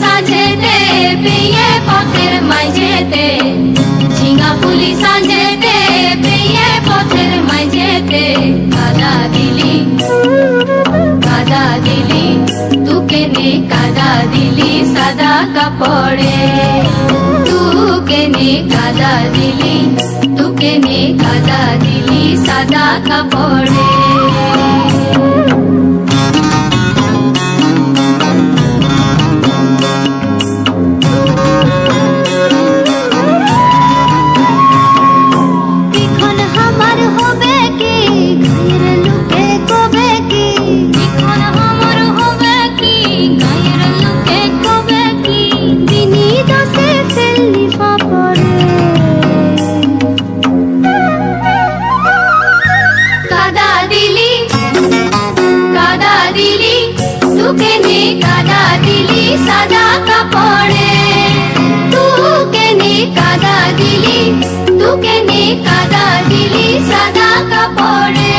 সাজেতে পেয়ে পথের মাঝেতে, ঝিঙা ফুলি সাজেতে পেয়ে পথের মাঝেতে, কাদা দিলি তুকে নে কাদা দিলি সাদা কাপড়ে, তুকে নে কাদা দিলি, তুকে নে কাদা দিলি সাদা কাপড়ে। তুকে নে কাদা দিলি সাদা কাপড়ে, তুকে নে কাদা দিলি, তুকে নে কাদা দিলি সাদা কাপড়ে।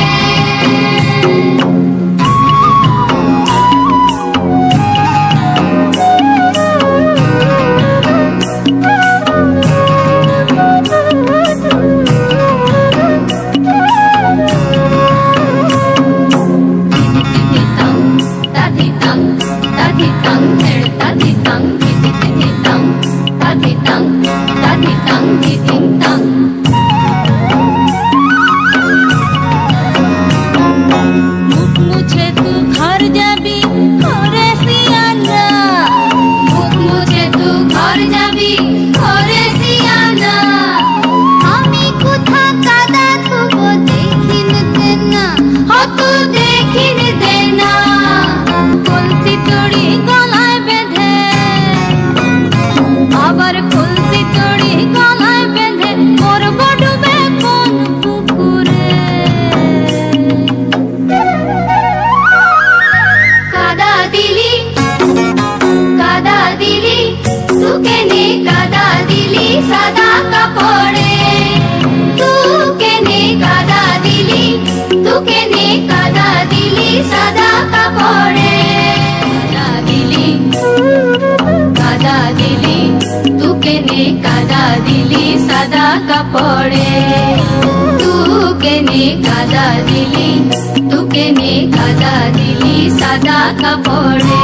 তুকে নে কাদা দিলি সাদা কাপড়ে, তুকে নে কাদা দিলি, তুকে নে কাদা দিলি সাদা কাপড়ে। কাদা দিলি, কাদা দিলি, তুকে নে কাদা দিলি সাদা কাপড়ে, তুকে নে কাদা দিলি, তুকে নে কাদা দিলি সাদা কাপড়ে।